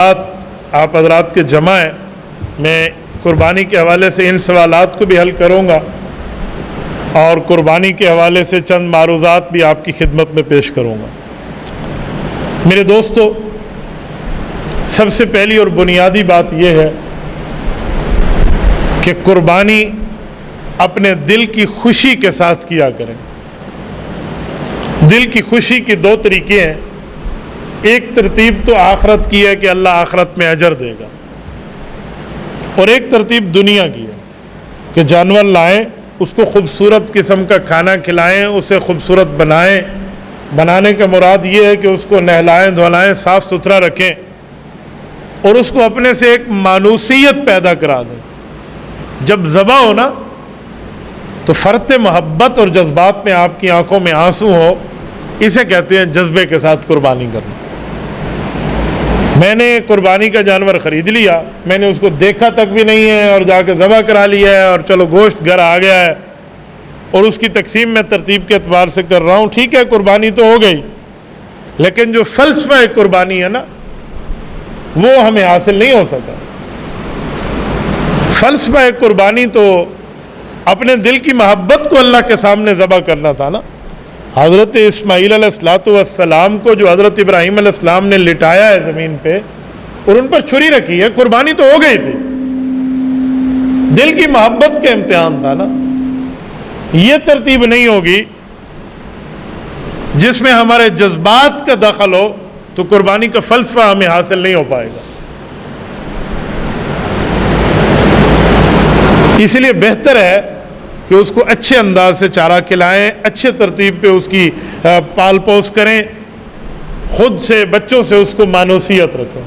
آپ حضرات کے جمع ہیں، میں قربانی کے حوالے سے ان سوالات کو بھی حل کروں گا اور قربانی کے حوالے سے چند معروضات بھی آپ کی خدمت میں پیش کروں گا۔ میرے دوستو، سب سے پہلی اور بنیادی بات یہ ہے کہ قربانی اپنے دل کی خوشی کے ساتھ کیا کریں۔ دل کی خوشی کے دو طریقے ہیں۔ ایک ترتیب تو آخرت کی ہے کہ اللہ آخرت میں اجر دے گا، اور ایک ترتیب دنیا کی ہے کہ جانور لائیں، اس کو خوبصورت قسم کا کھانا کھلائیں، اسے خوبصورت بنائیں۔ بنانے کا مراد یہ ہے کہ اس کو نہلائیں دھلائیں، صاف ستھرا رکھیں اور اس کو اپنے سے ایک مانوسیت پیدا کرا دیں۔ جب ذبح ہو نا تو فرط محبت اور جذبات میں آپ کی آنکھوں میں آنسو ہو، اسے کہتے ہیں جذبے کے ساتھ قربانی کرنا۔ میں نے قربانی کا جانور خرید لیا، میں نے اس کو دیکھا تک بھی نہیں ہے اور جا کے ذبح کرا لیا ہے اور چلو گوشت گھر آ گیا ہے اور اس کی تقسیم میں ترتیب کے اعتبار سے کر رہا ہوں۔ ٹھیک ہے، قربانی تو ہو گئی، لیکن جو فلسفہ قربانی ہے نا، وہ ہمیں حاصل نہیں ہو سکا۔ فلسفہ قربانی تو اپنے دل کی محبت کو اللہ کے سامنے ذبح کرنا تھا نا۔ حضرت اسماعیل علیہ السلام کو جو حضرت ابراہیم علیہ السلام نے لٹایا ہے زمین پہ اور ان پر چھری رکھی ہے، قربانی تو ہو گئی تھی، دل کی محبت کا امتحان تھا نا۔ یہ ترتیب نہیں ہوگی جس میں ہمارے جذبات کا دخل ہو تو قربانی کا فلسفہ ہمیں حاصل نہیں ہو پائے گا۔ اس لیے بہتر ہے کہ اس کو اچھے انداز سے چارہ کھلائیں، اچھے ترتیب پہ اس کی پال پوس کریں، خود سے بچوں سے اس کو مانوسیت رکھیں۔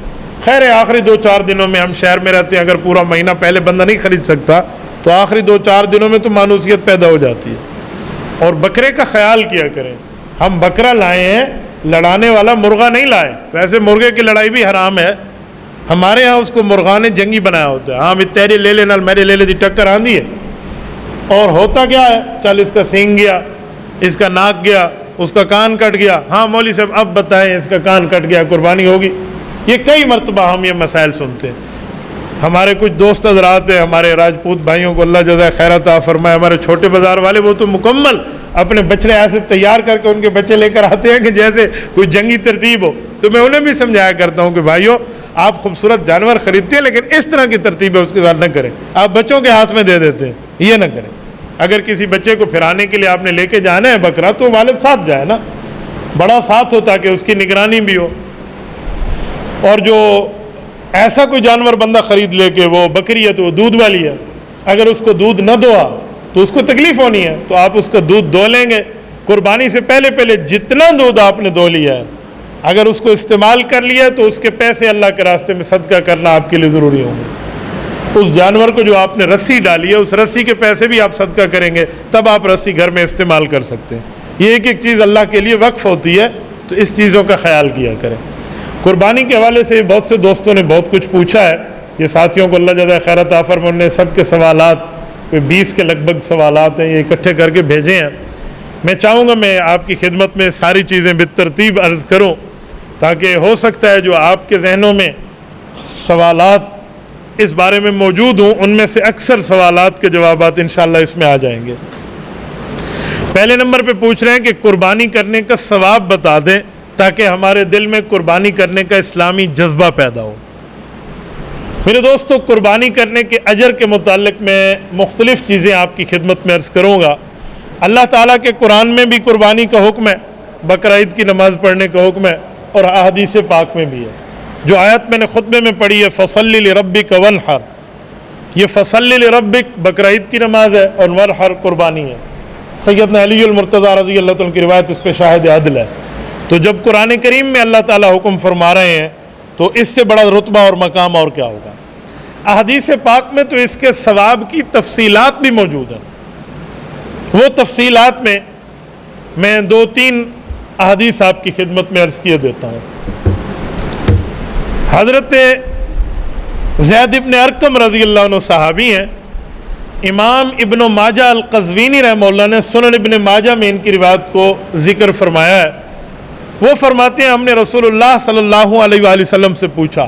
خیر ہے، آخری 2-4 دنوں میں، ہم شہر میں رہتے ہیں، اگر پورا مہینہ پہلے بندہ نہیں خرید سکتا تو آخری 2-4 دنوں میں تو مانوسیت پیدا ہو جاتی ہے۔ اور بکرے کا خیال کیا کریں۔ ہم بکرا لائے ہیں، لڑانے والا مرغا نہیں لائے۔ ویسے مرغے کی لڑائی بھی حرام ہے، ہمارے ہاں اس کو مرغانے جنگی بنایا ہوتا ہے۔ ہاں بھی تیرے لے لے نال میرے لے لے دی ٹکر آندھی ہے۔ اور ہوتا کیا ہے، چل اس کا سینگ گیا، اس کا ناک گیا، اس کا کان کٹ گیا۔ ہاں مولوی صاحب اب بتائیں، اس کا کان کٹ گیا، قربانی ہوگی؟ یہ کئی مرتبہ ہم یہ مسائل سنتے ہیں۔ ہمارے کچھ دوست حضرات ہیں، ہمارے راجپوت بھائیوں کو اللہ جزائے خیر عطا فرمائے، ہمارے چھوٹے بازار والے، وہ تو مکمل اپنے بچڑے ایسے تیار کر کے ان کے بچے لے کر آتے ہیں کہ جیسے کوئی جنگی ترتیب ہو۔ تو میں انہیں بھی سمجھایا کرتا ہوں کہ بھائیو، آپ خوبصورت جانور خریدتے ہیں لیکن اس طرح کی ترتیب ہے اس کے ساتھ نہ کریں۔ آپ بچوں کے ہاتھ میں دے دیتے ہیں، یہ نہ کریں۔ اگر کسی بچے کو پھرانے کے لیے آپ نے لے کے جانا ہے بکرا، تو والد ساتھ جائے نا، بڑا ساتھ ہوتا کہ اس کی نگرانی بھی ہو۔ اور جو ایسا کوئی جانور بندہ خرید لے کہ وہ بکری ہے تو وہ دودھ والی ہے، اگر اس کو دودھ نہ دوا تو اس کو تکلیف ہونی ہے، تو آپ اس کا دودھ دو لیں گے۔ قربانی سے پہلے پہلے جتنا دودھ آپ نے دو لیا ہے، اگر اس کو استعمال کر لیا تو اس کے پیسے اللہ کے راستے میں صدقہ کرنا آپ کے لیے ضروری ہوں گے۔ اس جانور کو جو آپ نے رسی ڈالی ہے، اس رسی کے پیسے بھی آپ صدقہ کریں گے، تب آپ رسی گھر میں استعمال کر سکتے ہیں۔ یہ ایک ایک چیز اللہ کے لیے وقف ہوتی ہے، تو اس چیزوں کا خیال کیا کریں۔ قربانی کے حوالے سے بہت سے دوستوں نے بہت کچھ پوچھا ہے، یہ ساتھیوں کو اللہ جزائے خیر عطا فرمائے، انہوں نے سب کے سوالات، 20 کے لگ بھگ سوالات ہیں، یہ اکٹھے کر کے بھیجے ہیں۔ میں چاہوں گا میں آپ کی خدمت میں ساری چیزیں بالترتیب عرض کروں، تاکہ ہو سکتا ہے جو آپ کے ذہنوں میں سوالات اس بارے میں موجود ہوں، ان میں سے اکثر سوالات کے جوابات انشاءاللہ اس میں آ جائیں گے۔ پہلے نمبر پہ پوچھ رہے ہیں کہ قربانی کرنے کا ثواب بتا دیں تاکہ ہمارے دل میں قربانی کرنے کا اسلامی جذبہ پیدا ہو۔ میرے دوستو، قربانی کرنے کے اجر کے متعلق میں مختلف چیزیں آپ کی خدمت میں عرض کروں گا۔ اللہ تعالیٰ کے قرآن میں بھی قربانی کا حکم ہے، بقرہ عید کی نماز پڑھنے کا حکم ہے، اور احادیث پاک میں بھی ہے۔ جو آیت میں نے خطبے میں پڑھی ہے، فَصَلِّ لِرَبِّكَ وَانْحَرْ، یہ فَصَلِّ لِرَبِّكَ بقرہ عید کی نماز ہے اور وَانْحَرْ قربانی ہے۔ سیدنا علی المرتضیٰ رضی اللہ تعالیٰ کی روایت اس پہ شاہد عدل ہے۔ تو جب قرآن کریم میں اللہ تعالیٰ حکم فرما رہے ہیں تو اس سے بڑا رتبہ اور مقام اور کیا ہوگا۔ احادیث پاک میں تو اس کے ثواب کی تفصیلات بھی موجود ہیں۔ وہ تفصیلات میں 2-3 احادیث آپ کی خدمت میں عرض کیے دیتا ہوں۔ حضرت زید ابن ارقم رضی اللہ عنہ صحابی ہیں، امام ابن ماجہ القزوینی رحمہ اللہ نے سنن ابن ماجہ میں ان کی روایت کو ذکر فرمایا ہے۔ وہ فرماتے ہیں، ہم نے رسول اللہ صلی اللہ علیہ وآلہ وسلم سے پوچھا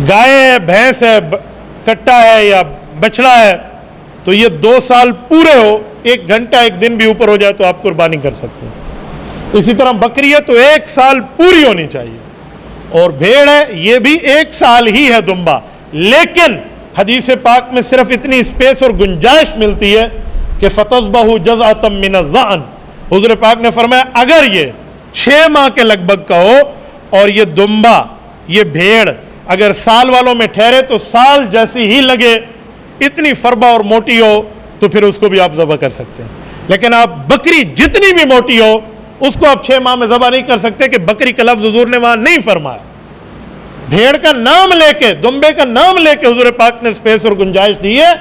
گائے ہے، بھینس ہے، کٹا ہے یا بچڑا ہے، تو یہ 2 سال پورے ہو، 1 گھنٹہ 1 دن بھی اوپر ہو جائے تو آپ قربانی کر سکتے ہیں۔ اسی طرح بکری ہے تو 1 سال پوری ہونی چاہیے، اور بھیڑ ہے یہ بھی 1 سال ہی ہے دمبا، لیکن حدیث پاک میں صرف اتنی اسپیس اور گنجائش ملتی ہے کہ فَتَصْبَحُ جَزْعَةً مِّنَ الظَّعْنِ، حضور پاک نے فرمایا اگر یہ 6 ماہ کے لگ بھگ کا ہو اور یہ دمبا، یہ بھیڑ اگر سال والوں میں ٹھہرے تو سال جیسی ہی لگے، اتنی فربا اور موٹی ہو تو پھر اس کو بھی آپ ذبح کر سکتے ہیں۔ لیکن آپ بکری جتنی بھی موٹی ہو اس کو آپ 6 ماہ میں ذبح نہیں کر سکتے، کہ بکری کا لفظ حضور نے وہاں نہیں فرمایا۔ بھیڑ کا نام لے کے، دمبے کا نام لے کے حضور پاک نے اسپیس اور گنجائش دی ہے،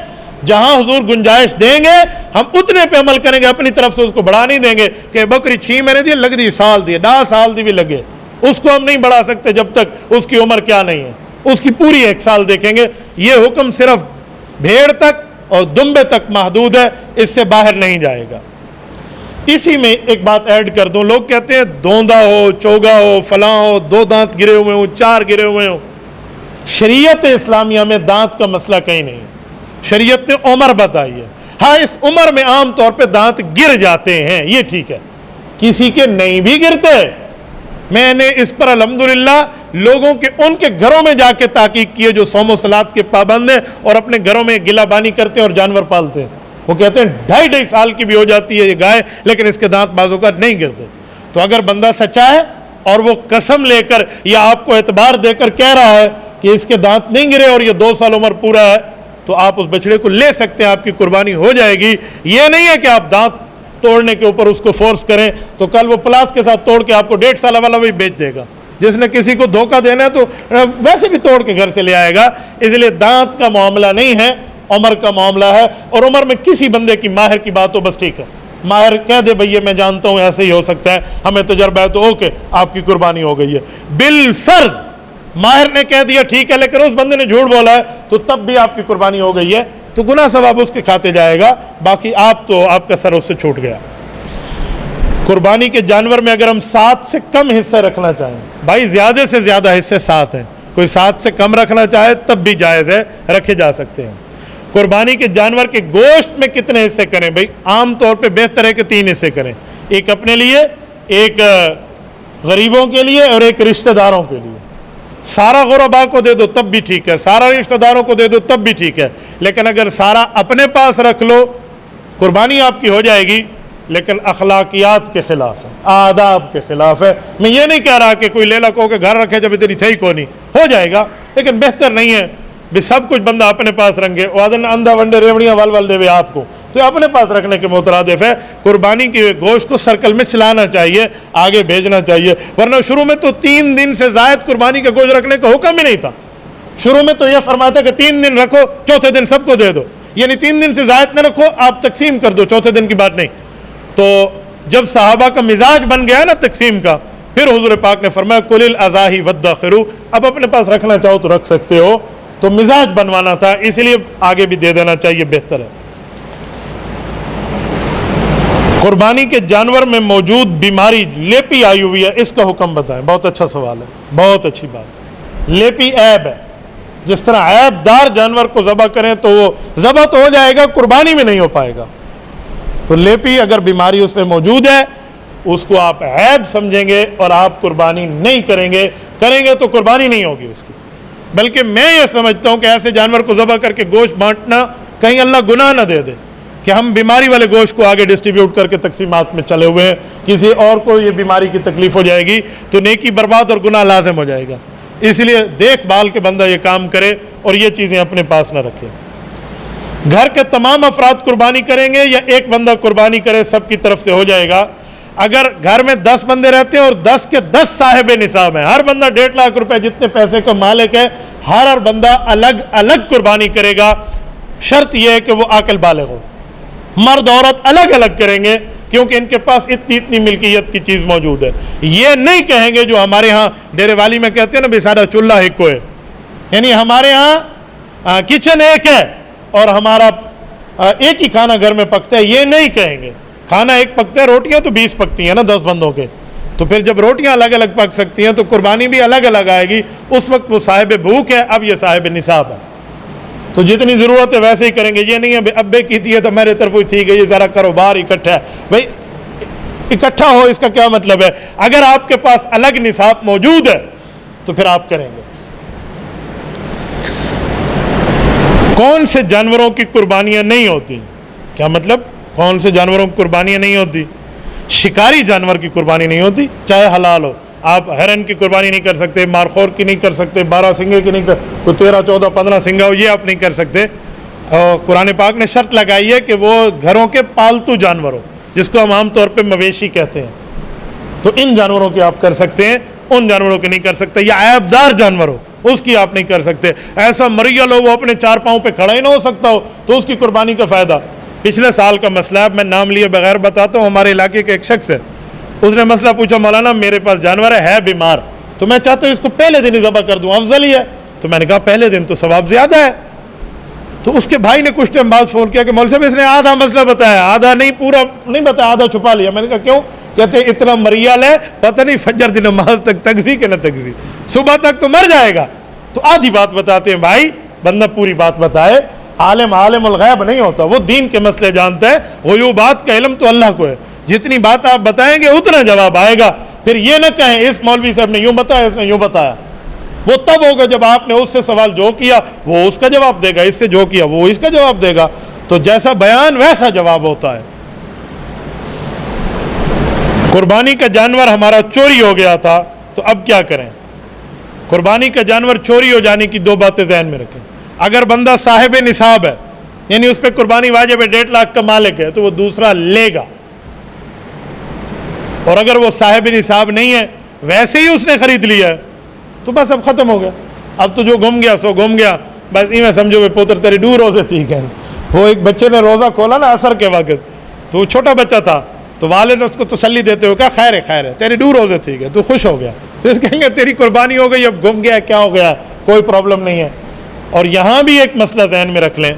جہاں حضور گنجائش دیں گے ہم اتنے پہ عمل کریں گے، اپنی طرف سے اس کو بڑھا نہیں دیں گے کہ بکری 6 مہینے دی لگ دی، سال دی، 10 سال دی بھی لگے، اس کو ہم نہیں بڑھا سکتے جب تک اس کی عمر کیا نہیں ہے، اس کی پوری 1 سال دیکھیں گے۔ یہ حکم صرف بھیڑ تک اور دمبے تک محدود ہے، اس سے باہر نہیں جائے گا۔ اسی میں ایک بات ایڈ کر دوں، لوگ کہتے ہیں دوندا ہو، چوگا ہو، فلاں ہو، 2 دانت گرے ہوئے ہوں، 4 گرے ہوئے ہوں، شریعت اسلامیہ میں دانت کا مسئلہ کہیں نہیں ہے، شریعت نے عمر بتائی ہے۔ ہاں اس عمر میں عام طور پہ دانت گر جاتے ہیں، یہ ٹھیک ہے، کسی کے نہیں بھی گرتے۔ میں نے اس پر الحمدللہ لوگوں کے ان کے گھروں میں جا کے تحقیق کی ہے جو صوم و صلات کے پابند ہیں اور اپنے گھروں میں گلہ بانی کرتے ہیں اور جانور پالتے ہیں، وہ کہتے ہیں 2.5 سال کی بھی ہو جاتی ہے یہ گائے لیکن اس کے دانت بعضوں کا نہیں گرتے۔ تو اگر بندہ سچا ہے اور وہ قسم لے کر یا آپ کو اعتبار دے کر کہہ رہا ہے کہ اس کے دانت نہیں گرے اور یہ 2 سال عمر پورا ہے، تو آپ اس بچڑے کو لے سکتے ہیں، آپ کی قربانی ہو جائے گی۔ یہ نہیں ہے کہ آپ دانت توڑنے کے اوپر اس کو فورس کریں تو کل وہ پلاس کے ساتھ توڑ کے آپ کو 1.5 سال والا بھی بیچ دے گا۔ جس نے کسی کو دھوکہ دینا ہے تو ویسے بھی توڑ کے گھر سے لے آئے گا۔ اس لیے دانت کا معاملہ نہیں ہے، عمر کا معاملہ ہے، اور عمر میں کسی بندے کی ماہر کی بات ہو بس ٹھیک ہے، ماہر کہہ دے بھئی میں جانتا ہوں ایسے ہی ہو سکتا ہے، ہمیں تجربہ ہے، تو اوکے آپ کی قربانی ہو گئی ہے۔ بالفرض ماہر نے کہہ دیا ٹھیک ہے لیکن اس بندے نے جھوٹ بولا ہے تو تب بھی آپ کی قربانی ہو گئی ہے، تو گناہ ثواب اس کے کھاتے جائے گا، باقی آپ کا سر اس سے چھوٹ گیا۔ قربانی کے جانور میں اگر ہم 7 سے کم حصے رکھنا چاہیں، بھائی زیادہ سے زیادہ حصے 7 ہیں، کوئی 7 سے کم رکھنا چاہے تب بھی جائز ہے، رکھے جا سکتے ہیں۔ قربانی کے جانور کے گوشت میں کتنے حصے کریں؟ بھائی عام طور پہ بہتر ہے کہ 3 حصے کریں، ایک اپنے لیے، ایک غریبوں کے لیے اور ایک رشتہ داروں کے لیے۔ سارا غربا کو دے دو تب بھی ٹھیک ہے، سارا رشتہ داروں کو دے دو تب بھی ٹھیک ہے، لیکن اگر سارا اپنے پاس رکھ لو قربانی آپ کی ہو جائے گی، لیکن اخلاقیات کے خلاف ہے، آداب کے خلاف ہے۔ میں یہ نہیں کہہ رہا کہ کوئی لیلا کو کے گھر رکھے جب اتنی تھئی کو نہیں، ہو جائے گا، لیکن بہتر نہیں ہے بھی سب کچھ بندہ اپنے پاس رنگے، وادن اندھا ونڈے ریوڑیاں وال دے آپ کو، تو اپنے پاس رکھنے کے مترادف ہے۔ قربانی کے گوشت کو سرکل میں چلانا چاہیے، آگے بھیجنا چاہیے، ورنہ شروع میں تو 3 دن سے زائد قربانی کا گوشت رکھنے کا حکم ہی نہیں تھا۔ شروع میں تو یہ فرماتا کہ 3 دن رکھو، چوتھے دن سب کو دے دو، یعنی 3 دن سے زائد نہ رکھو، آپ تقسیم کر دو، چوتھے دن کی بات نہیں۔ تو جب صحابہ کا مزاج بن گیا نا تقسیم کا، پھر حضور پاک نے فرمایا کل الاضاحی وادخروا، اب اپنے پاس رکھنا چاہو تو رکھ سکتے ہو، تو مزاج بنوانا تھا، اس لیے آگے بھی دے دینا چاہیے، بہتر ہے۔ قربانی کے جانور میں موجود بیماری لیپی آئی ہوئی ہے، اس کا حکم بتائیں۔ بہت اچھا سوال ہے، بہت اچھی بات ہے۔ لیپی عیب ہے، جس طرح عیب دار جانور کو ذبح کریں تو وہ ذبح تو ہو جائے گا، قربانی میں نہیں ہو پائے گا۔ تو لیپی اگر بیماری اس پہ موجود ہے، اس کو آپ عیب سمجھیں گے اور آپ قربانی نہیں کریں گے تو قربانی نہیں ہوگی اس کی۔ بلکہ میں یہ سمجھتا ہوں کہ ایسے جانور کو ذبح کر کے گوشت بانٹنا، کہیں اللہ گناہ نہ دے دے کہ ہم بیماری والے گوشت کو آگے ڈسٹریبیوٹ کر کے تقسیمات میں چلے ہوئے ہیں، کسی اور کو یہ بیماری کی تکلیف ہو جائے گی تو نیکی برباد اور گناہ لازم ہو جائے گا۔ اس لیے دیکھ بھال کے بندہ یہ کام کرے اور یہ چیزیں اپنے پاس نہ رکھے۔ گھر کے تمام افراد قربانی کریں گے یا ایک بندہ قربانی کرے، سب کی طرف سے ہو جائے گا؟ اگر گھر میں 10 بندے رہتے ہیں اور 10 کے 10 صاحب نصاب ہیں، ہر بندہ 1.5 لاکھ روپے جتنے پیسے کا مالک ہے، ہر بندہ الگ الگ قربانی کرے گا۔ شرط یہ ہے کہ وہ عاقل بالغ ہو، مرد عورت الگ الگ کریں گے کیونکہ ان کے پاس اتنی ملکیت کی چیز موجود ہے۔ یہ نہیں کہیں گے جو ہمارے ہاں ڈیرے والی میں کہتے ہیں نا، بے سارا چولہا ایک کو ہے، یعنی ہمارے ہاں کچن ایک ہے اور ہمارا ایک ہی کھانا گھر میں پکتا ہے، یہ نہیں کہیں گے۔ کھانا ایک پکتا ہے، روٹیاں تو 20 پکتی ہیں نا 10 بندوں کے، تو پھر جب روٹیاں الگ الگ پک سکتی ہیں تو قربانی بھی الگ الگ آئے گی. اس وقت وہ صاحب بھوک ہے, اب یہ صاحب نصاب ہے. تو جتنی ضرورت ہے ویسے ہی کریں گے. یہ نہیں ہے ابے کی تھی ہے تو میرے طرف ٹھیک ہے, یہ ذرا کاروبار اکٹھا ہے. بھائی اکٹھا ہو اس کا کیا مطلب ہے؟ اگر آپ کے پاس الگ نصاب موجود ہے تو پھر آپ کریں گے. کون سے جانوروں کی قربانیاں نہیں ہوتی؟ کیا مطلب کون سے جانوروں کی قربانیاں نہیں ہوتی؟ شکاری جانور کی قربانی نہیں ہوتی, چاہے حلال ہو. آپ ہرن کی قربانی نہیں کر سکتے, مارخور کی نہیں کر سکتے, 12 سنگے کی نہیں کر, کوئی 13 14 15 سنگا ہو یہ آپ نہیں کر سکتے. اور قرآن پاک نے شرط لگائی ہے کہ وہ گھروں کے پالتو جانور ہو, جس کو ہم عام طور پہ مویشی کہتے ہیں. تو ان جانوروں کی آپ کر سکتے ہیں, ان جانوروں کی نہیں کر سکتے. یا عیب دار جانور ہو اس کی آپ نہیں کر سکتے. ایسا مریل ہو وہ اپنے 4 پاؤں پہ کھڑا ہی نہ ہو سکتا ہو تو اس کی قربانی کا فائدہ. پچھلے سال کا مسئلہ ہے, میں نام لیے بغیر بتاتا ہوں. ہمارے علاقے کے ایک شخص ہے, اس نے مسئلہ پوچھا, مولانا میرے پاس جانور ہے بیمار, تو میں چاہتا ہوں اس کو پہلے دن ہی ذبح کر دوں, افضل ہی ہے. تو میں نے کہا پہلے دن تو ثواب زیادہ ہے. تو اس کے بھائی نے کچھ ٹائم بعد فون کیا کہ مولوی صاحب اس نے آدھا مسئلہ بتایا, آدھا نہیں پورا نہیں بتایا, آدھا چھپا لیا. میں نے کہا کیوں؟ کہتے اتنا مریال ہے پتہ نہیں فجر دی نماز تک تگزی کہ نہ تگزی, صبح تک تو مر جائے گا. تو آدھی بات بتاتے ہیں. بھائی بندہ پوری بات بتائے. عالم الغیب نہیں ہوتا, وہ دین کے مسئلے جانتا ہے. غیوبات کا علم تو اللہ کو ہے. جتنی بات آپ بتائیں گے اتنا جواب آئے گا. پھر یہ نہ کہیں اس مولوی صاحب نے یوں بتایا, اس نے یوں بتایا. وہ تب ہوگا جب آپ نے اس سے سوال جو کیا وہ اس کا جواب دے گا, اس سے جو کیا وہ اس کا جواب دے گا. تو جیسا بیان ویسا جواب ہوتا ہے. قربانی کا جانور ہمارا چوری ہو گیا تھا تو اب کیا کریں؟ قربانی کا جانور چوری ہو جانے کی 2 باتیں ذہن میں رکھیں. اگر بندہ صاحب نصاب ہے, یعنی اس پہ قربانی واجب ہے, 1.5 لاکھ کا مالک ہے, تو وہ دوسرا لے گا. اور اگر وہ صاحب نصاب نہیں ہے, ویسے ہی اس نے خرید لیا ہے, تو بس اب ختم ہو گیا. اب تو جو گم گیا سو گم گیا. بس میں سمجھو کہ پوتر تیری 2 روزے ٹھیک ہے. وہ ایک بچے نے روزہ کھولا نا عصر کے وقت, تو وہ چھوٹا بچہ تھا, تو والد نے اس کو تسلی دیتے ہوئے کہا خیر ہے تیری 2 روزے ٹھیک ہے. تو خوش ہو گیا. تو اس کہیں گے تیری قربانی ہو گئی, اب گم گیا کیا ہو گیا, کوئی پرابلم نہیں ہے. اور یہاں بھی ایک مسئلہ ذہن میں رکھ لیں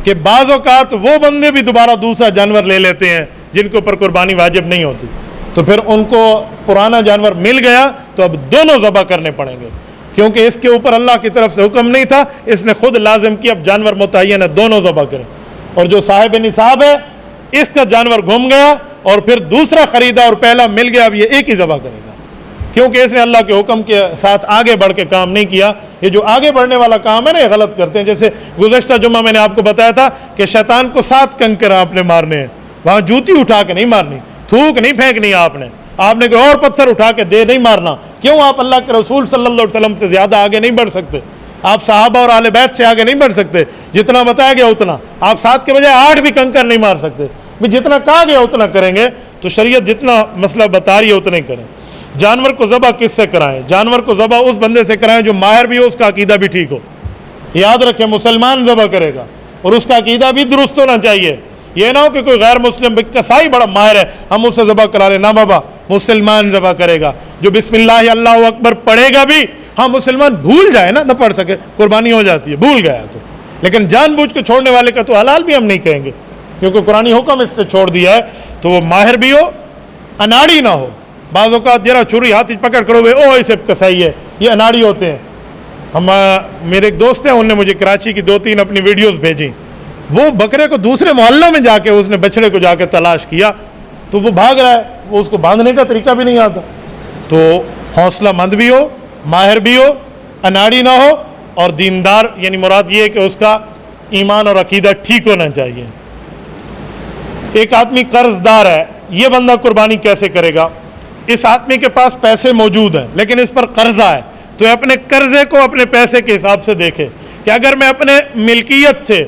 کہ بعض اوقات وہ بندے بھی دوبارہ دوسرا جانور لے لیتے ہیں جن کے اوپر قربانی واجب نہیں ہوتی. تو پھر ان کو پرانا جانور مل گیا تو اب دونوں ذبح کرنے پڑیں گے, کیونکہ اس کے اوپر اللہ کی طرف سے حکم نہیں تھا, اس نے خود لازم کیا اب جانور متعین ہے, دونوں ذبح کریں. اور جو صاحب نصاب ہے اس کا جانور گم گیا اور پھر دوسرا خریدا اور پہلا مل گیا, اب یہ ایک ہی ذبح کرے گا, کیونکہ اس نے اللہ کے حکم کے ساتھ آگے بڑھ کے کام نہیں کیا. یہ جو آگے بڑھنے والا کام ہے نا, یہ غلط کرتے ہیں. جیسے گزشتہ جمعہ میں نے آپ کو بتایا تھا کہ شیطان کو 7 کنکر آپ نے مارنے ہیں, وہاں جوتی اٹھا کے نہیں مارنی, تھوک نہیں پھینکنی, آپ نے کوئی اور پتھر اٹھا کے دے نہیں مارنا. کیوں؟ آپ اللہ کے رسول صلی اللہ علیہ وسلم سے زیادہ آگے نہیں بڑھ سکتے, آپ صحابہ اور اہل بیت سے آگے نہیں بڑھ سکتے. جتنا بتایا گیا اتنا, آپ 7 کے بجائے 8 بھی کنکر نہیں مار سکتے. جتنا کہا گیا اتنا کریں گے. تو شریعت جتنا مسئلہ بتا رہی ہے اتنا ہی کریں. جانور کو ذبح کس سے کرائیں؟ جانور کو ذبح اس بندے سے کرائیں جو ماہر بھی ہو, اس کا عقیدہ بھی ٹھیک ہو. یاد رکھیں مسلمان ذبح کرے گا اور اس کا عقیدہ بھی درست ہونا چاہیے. یہ نہ ہو کہ کوئی غیر مسلم کسائی بڑا ماہر ہے ہم اسے ذبح کرا لیں. نہ بابا, مسلمان ذبح کرے گا جو بسم اللہ اللہ اکبر پڑھے گا بھی. ہاں مسلمان بھول جائے نا, نہ پڑھ سکے, قربانی ہو جاتی ہے, بھول گیا تو. لیکن جان بوجھ کے چھوڑنے والے کا تو حلال بھی ہم نہیں کہیں گے, کیونکہ قرآن حکم اس نے چھوڑ دیا ہے. تو وہ ماہر بھی ہو, اناڑی نہ ہو. بعض اوقات ذرا چھری ہاتھ پکڑ کرو گے, او اسے کسائی ہے, یہ اناڑی ہوتے ہیں. میرے ایک دوست ہیں, انہوں نے مجھے کراچی کی 2-3 اپنی ویڈیوز بھیجی. وہ بکرے کو دوسرے محلوں میں جا کے اس نے بچڑے کو جا کے تلاش کیا, تو وہ بھاگ رہا ہے, وہ اس کو باندھنے کا طریقہ بھی نہیں آتا. تو حوصلہ مند بھی ہو, ماہر بھی ہو, اناڑی نہ ہو, اور دیندار, یعنی مراد یہ ہے کہ اس کا ایمان اور عقیدہ ٹھیک ہونا چاہیے. ایک آدمی قرض دار ہے, یہ بندہ قربانی کیسے کرے گا؟ اس آدمی کے پاس پیسے موجود ہیں لیکن اس پر قرضہ ہے, تو اپنے قرضے کو اپنے پیسے کے حساب سے دیکھے کہ اگر میں اپنے ملکیت سے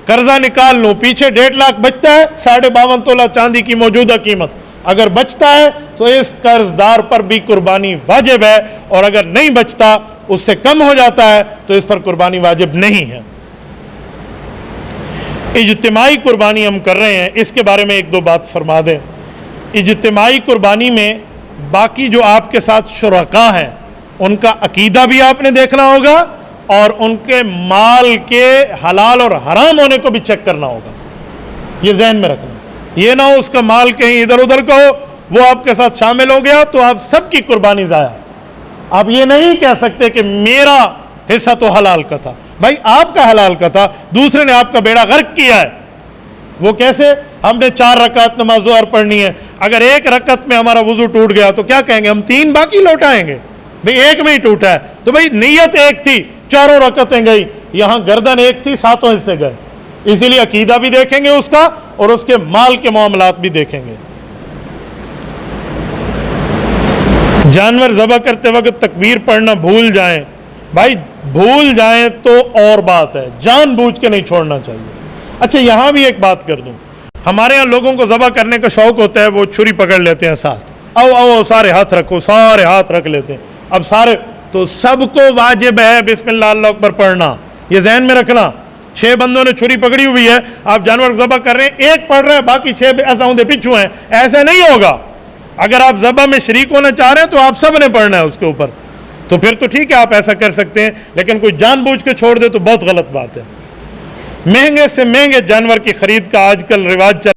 قرضہ نکال لوں, پیچھے 1.5 لاکھ بچتا ہے, 52.5 تولہ چاندی کی موجودہ قیمت اگر بچتا ہے تو اس قرض دار پر بھی قربانی واجب ہے, اور اگر نہیں بچتا, اس سے کم ہو جاتا ہے, تو اس پر قربانی واجب نہیں ہے. اجتماعی قربانی ہم کر رہے ہیں, اس کے بارے میں 1-2 بات فرما دیں. اجتماعی قربانی میں باقی جو آپ کے ساتھ شرکا ہیں ان کا عقیدہ بھی آپ نے دیکھنا ہوگا, اور ان کے مال کے حلال اور حرام ہونے کو بھی چیک کرنا ہوگا. یہ ذہن میں رکھنا, یہ نہ ہو اس کا مال کہیں ادھر ادھر کا ہو وہ آپ کے ساتھ شامل ہو گیا تو آپ سب کی قربانی ضائع. آپ یہ نہیں کہہ سکتے کہ میرا حصہ تو حلال کا تھا. بھائی آپ کا حلال کا تھا, دوسرے نے آپ کا بیڑا غرق کیا ہے. وہ کیسے؟ ہم نے 4 رکعت نماز ظہر پڑھنی ہے, اگر 1 رکعت میں ہمارا وضو ٹوٹ گیا تو کیا کہیں گے؟ ہم 3 باقی لوٹائیں گے. بھئی 1 میں ہی ٹوٹا ہے تو بھئی نیت 1 تھی, 4 رکعتیں گئی, یہاں گردن 1 تھی, 7 حصے گئے. اسی لیے عقیدہ بھی دیکھیں گے اس کا, اور اس کے مال کے معاملات بھی دیکھیں گے. جانور ذبح کرتے وقت تکبیر پڑھنا بھول جائیں, بھائی بھول جائیں تو اور بات ہے, جان بوجھ کے نہیں چھوڑنا چاہیے. اچھا یہاں بھی ایک بات کر دوں, ہمارے یہاں لوگوں کو ذبح کرنے کا شوق ہوتا ہے, وہ چھری پکڑ لیتے ہیں ساتھ, او سارے ہاتھ رکھو, سارے ہاتھ رکھ لیتے ہیں. اب سارے تو سب کو واجب ہے بسم اللہ اللہ اکبر پڑھنا, یہ ذہن میں رکھنا. 6 بندوں نے چھری پکڑی ہوئی ہے, آپ جانور ذبح کر رہے ہیں, 1 پڑھ رہے ہیں, باقی 6 ایسا ہوندے پچھو ہیں. ایسا نہیں ہوگا. اگر آپ ذبح میں شریک ہونا چاہ رہے ہیں تو آپ سب نے پڑھنا ہے اس کے اوپر, تو پھر تو ٹھیک ہے آپ ایسا کر سکتے ہیں, لیکن کوئی جان بوجھ کے چھوڑ دے تو بہت غلط بات ہے. مہنگے سے مہنگے جانور کی خرید کا آج کل رواج چل